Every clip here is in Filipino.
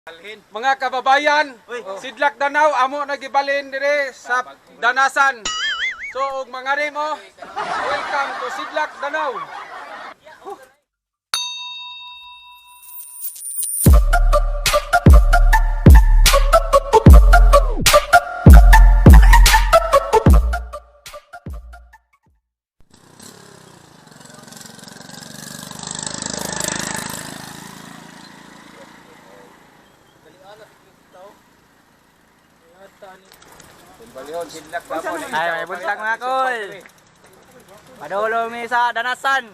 Mga kababayan, Sidlak Danau amo nagibalin dire sa Danasan. So og mga rimo, welcome to Sidlak Danau. Ay, may buntag mga kol. Padulo mi sa Danasan.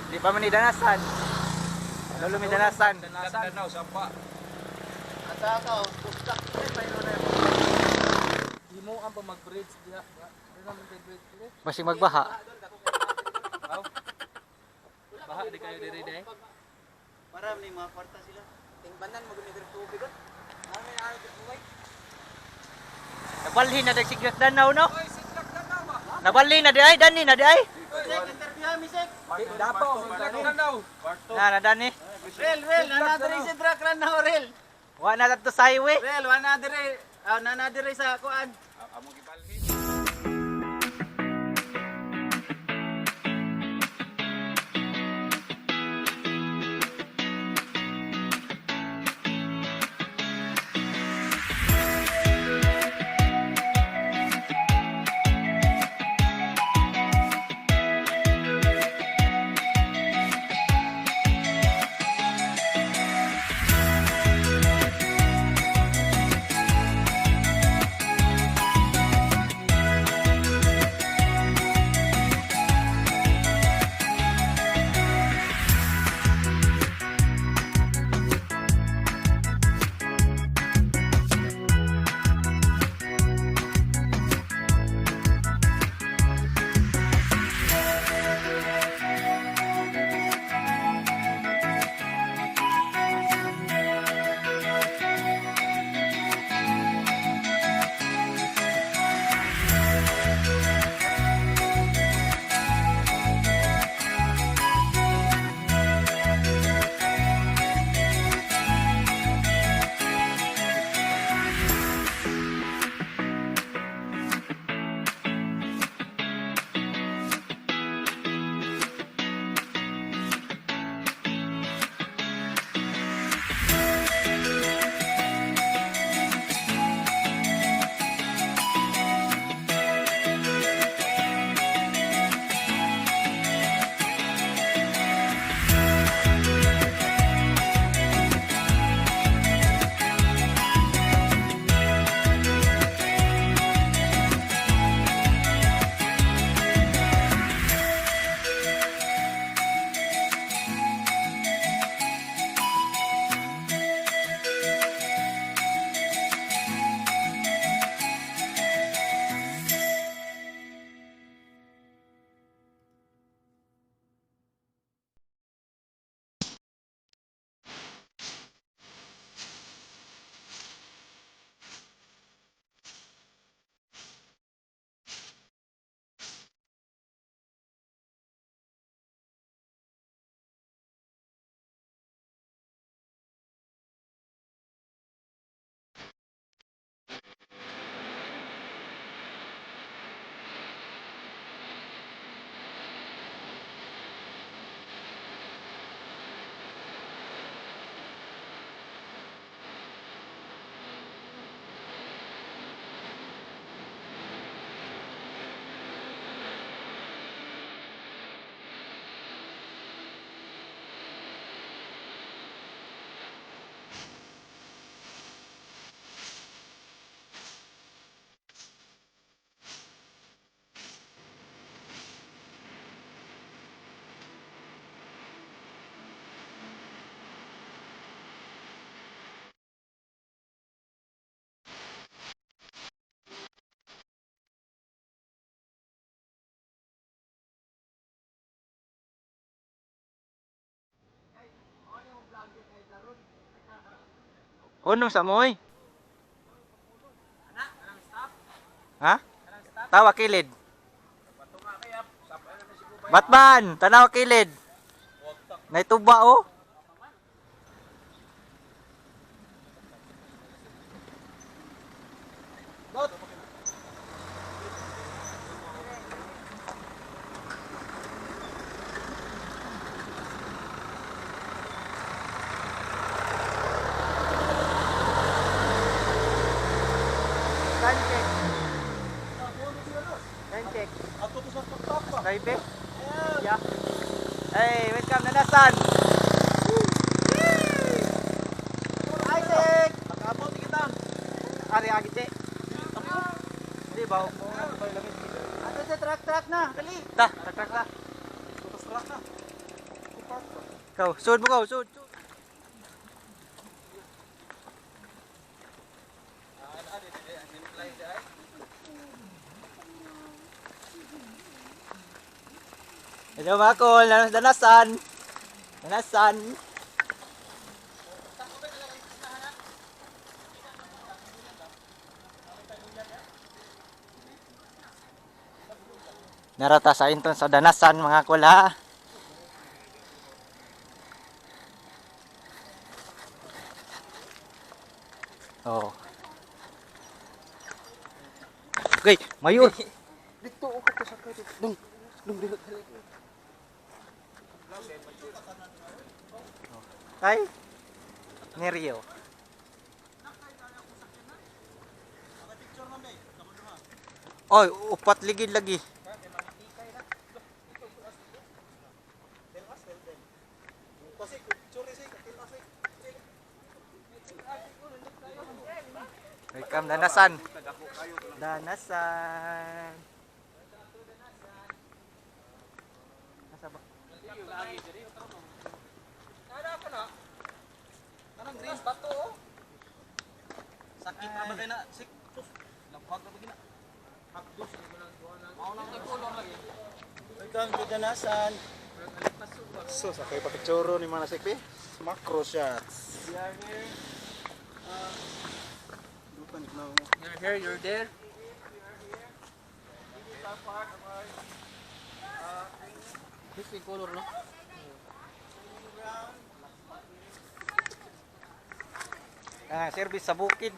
Di pa man ni Danasan. Padulo mi Danasan. Di mo ang mag-bridge diha. Masih magbaha. Baha di kayo diri dai. Para ni mga kwarta sila. Tingbanan mo gumi tubig ot. Ano may ano buhay? Nabalhin na dag Sidlak Danau no? Oy, Sidlak Danau ba? Nabalhin na di ay dani na di ay. Interview mi sek. Dapo, Sidlak Danau. Na dani. Rel, ana diri sa truck ran na rel. Wa na to sa highway. Rel, ana diri sa kuan. Amo gibalhin. Unong sa moy. Ha? Tawa kilid. Batman, tanaw kilid. Naituba oh. Danasan. Isaac! Pag-abot kita. Ari agi te. Di bawo mo. Ato sa truck na. Dali. Ta, tak na. Kau, sud mo kau, sud. Hello mga kol, danasan. Danasan. Narata sa inton sa danasan mga kol ha. Oh. Okay, mayur. Dito ako to sa kayo. Dong dili. Ay. Nerio. Oy, upat ligid lagi. Welcome Danasan. Danasan. Nasa ba? Kanang green bato oh. Sakit na ba kay na? Sik. Lakwag na ba gina? Hakdos ni mo lang kuha na. Mao lang nagkulong lagi. Welcome to Danasan. So, sa kayo pakitsuro ni Manasik P. Macro shots. We are here. You're here, you're there. This is color, no? Service sa bukid.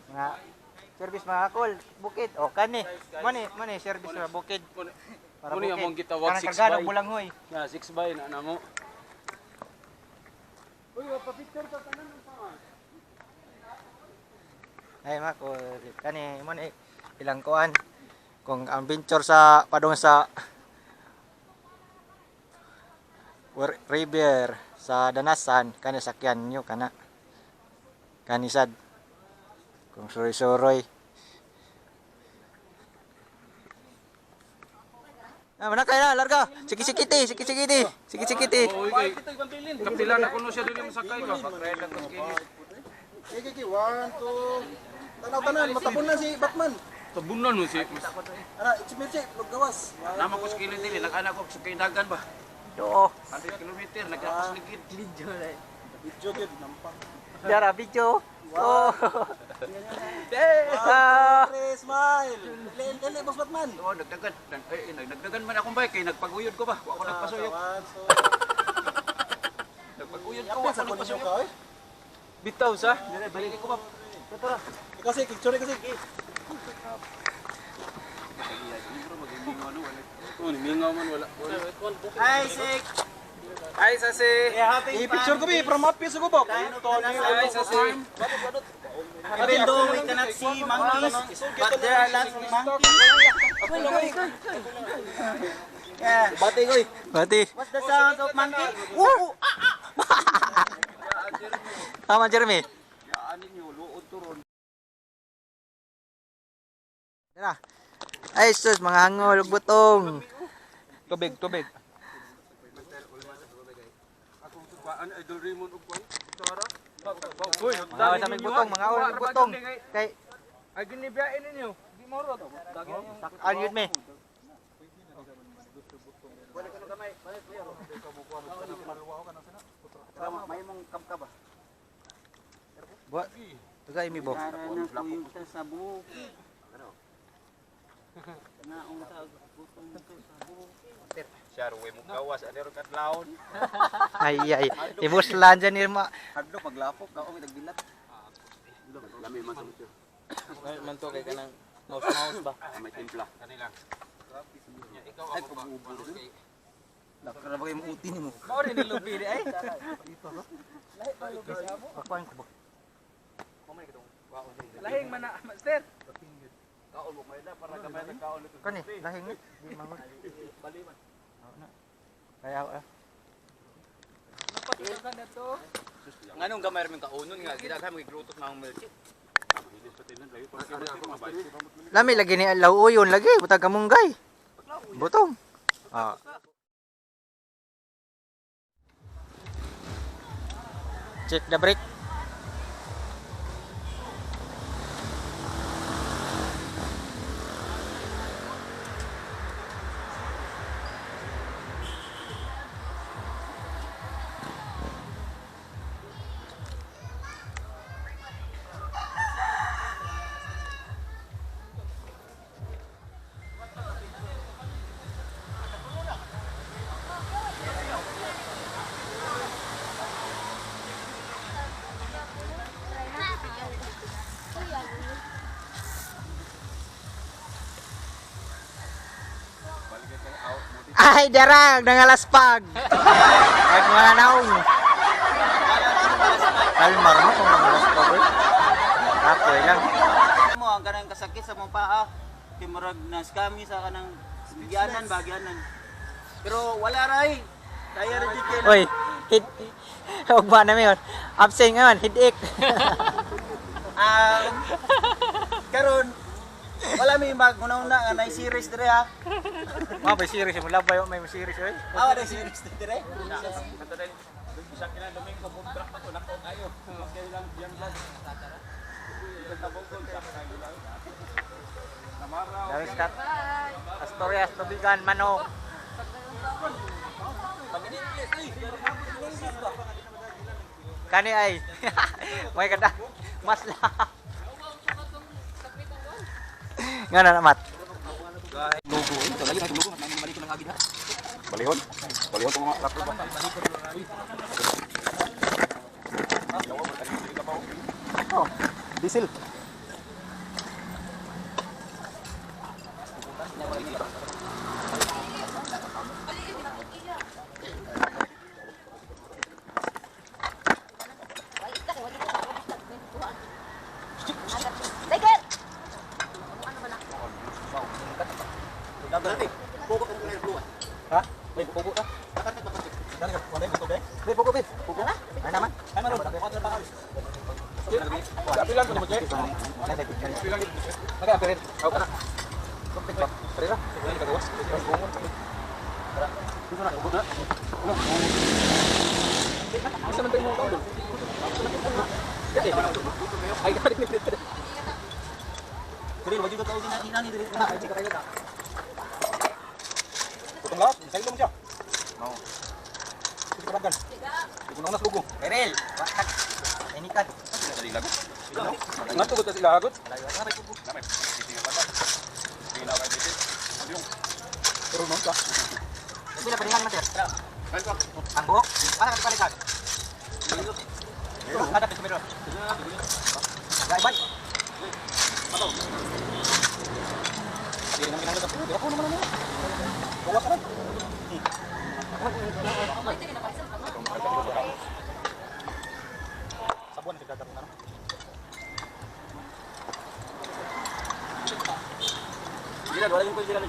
Mga service mga kol, bukid. O kani. Mani service sa bukid. Para Muni bukid. among gitawag Kanang 6 kargado by. bulanghoy. Na 6 by na namo. Ay mga kol, kani mo ni ilang kuan. Kung ang venture sa padung sa river sa Danasan kani sakyan nyo kana kanisad kung suroy-suroy mana kaya na larga sikit-sikiti Oy kay. Kapila na kuno siya dili masakay ba? Pag-ride ako sa kini. Kiki, 1, 2. Tanaw-tanan, matapon na si Batman. Tabunan mo si. Ana, Chimirche, gawas. Nama ko sa kini dili nag-anak ko sa dagan ba? do 100 kilometer nag-apas ligid. Video gid nampak. dara video oh Pre, smile. Lele, boss Batman. Oh, nagdagan. Nagdagan man akong bike kay nagpaguyod ko ba? Wa ako nagpasuyok. Nagpaguyod ko, wa ako nagpasuyok. Bitaw sa. Balik ko ba? Kasi, picture kasi. Oh, mingaw man wala. Isaac! Ay sasi. I-picture ko bi from up sa gubok. Ay sasi. Even though we cannot see monkeys, but there are lots of monkeys. Yeah. Bati ko eh. Berarti What's the sound of monkey? tama Jeremy Anin niyo luod turon. Tara. Ay sus mga hangol ug butong. Tubig. Akong tukwaan idol Raymond ug kwan. Sara. Hoy, Mga sa may butong, mga hangol ug butong. Kay ay ginibiyain ninyo. Di mo ro. sakal yun me. May mong kamka ba? Buat. Tugay mi bo. Karana kuyog ta sa bukid. Kanaong sa butong sa bukid. Sharwe mo gawas ani ro kadlawon. Ay. Ibus lan dyan ni ma. Hadlo paglapok ka o nagdilat. Lami man sa mucho. Man to kay kanang mouse ba? May timpla kanila. Ikaw ako ba? Nakara ba yung uti nimo? Mao rin nilubi di ay. Pakuan ko ba? Lahing man na, master. Kaon mo may na para gamay nagkaon ito. Kani lahing di mangon. Bali man. Kaya Nganong gamay rin kaunon nga gidaghan mo iglutos na ang milk. Lami lagi ni lauyon lagi, butang kamunggay. Butong. Ah. Check the brake. Ay, darag, nangalaspag. Ay, mga naong. Kalmar mo kung nangalaspag. Ako lang. Mo ang kanang kasakit sa mong paa. Timurag na skami sa kanang bagyanan. Pero wala ray. Kaya rin dito. Uy, hit. Huwag ba namin yun? Absent nga man, headache. Karon wala may maguna-una nga na series dire ha. Mga may series, mula ba yun? May series yun? Awa na series dire. Dari Scott. Astorias, Tubigan, Manok. Kani ay. May kada. Mas lah. Nga na namat. Balihon. Balihon tong mga laptop. Oh, diesel. Ha? May pugo ka? May pugo, Pit. Pugo na? Ano naman? Kapilan ko ni Mujek. Nag-apirin. Aw kana. Perira. Ini kagawas. Dito na, ubod na. Isa man tayo mo tawag. Ay, kali ni. Pero wag jud tawag inani dire. Ay chika kayo ta. Putong lawas, sa ilong siya. Mau. Sige kabagan. Ito na sugo. Eril. Ini kan. Dali lagot. Ngadto ko ta sila hagot. Namay. Sige na kay dito. Yung. Pero non ka. Bila paningan ni Master. Ang buhok. Para ka palitan. Kada pito meron. Gaiban. Sige nang kinahanglan ka. Ako naman ano. Bawas na. Sabuan kita dapat ano. Dira wala yung ko dira.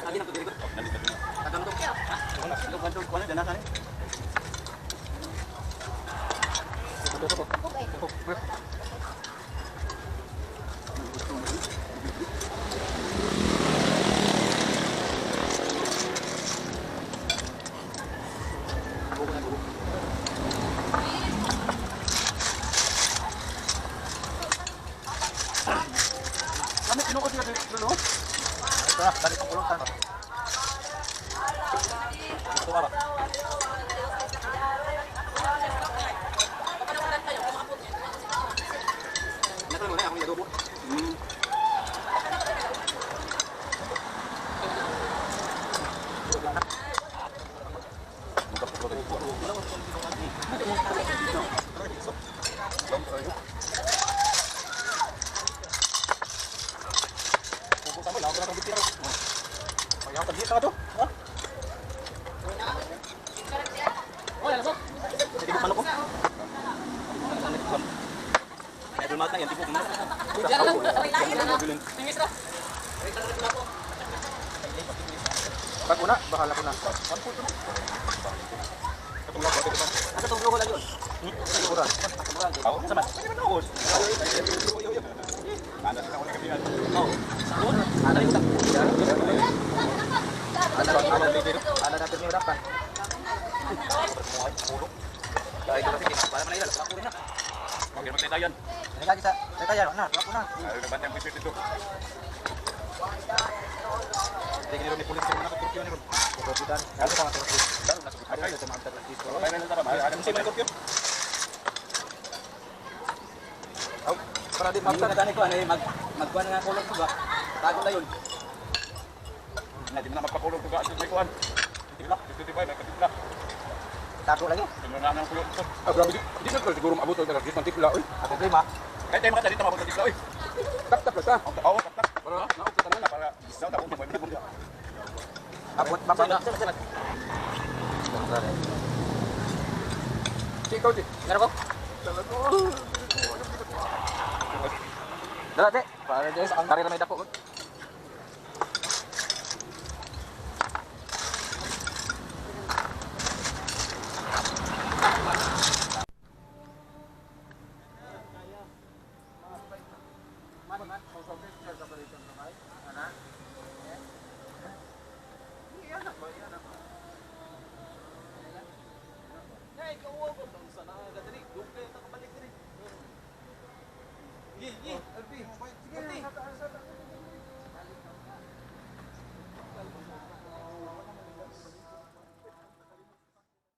Adi na ko diri ko. Tagang to. Lo kanto ko na dana kani. Kami kinuha sila dito. Ito na, balik ang kulong ka. Ito ara. Nako mo na ako yago. Pag una, akala ko na. Katong lahat, ito. Asa tong logo lagi yun? Siguro. Ako, sama. Hindi man ako. Anda sila ko na kami yan. Oo. Sakon. Ano yung utak? Ano natin yung hirapan? Kaya ito kasi para manila. Ako rin na. Huwag yan magtaytayan. Nagkagi sa kaya na, wala ko na. Ayaw na ba't yung bisip ito? Tingin nyo ni pulis yung mga kurkyo nyo. Kukutan. Ano sa mga tulis? Ay, Sa mga tulis. Kaya na tama. Ada musim na kurkyo. Para di magkakani ko ano magkuhan nga kulong ko ba? Tago na yun. Hindi mo na magpakulong ko ka. May kuhan. Tibla. Tibla. May katibla. Tago lagi. Tingnan na ang kulong ko. Ah, grabe. Hindi na siguro maabot ang taragis ng tibla. Ako prima. Kahit tayo makatali, tamabot ng tibla. Tap-tap lang ta. Oo, tap-tap. Para naupit na para isaw na kung may mga. Abot baba na. Si ikaw, si. Meron ko? Dati. Para dyan ang karera may dako. Hey, go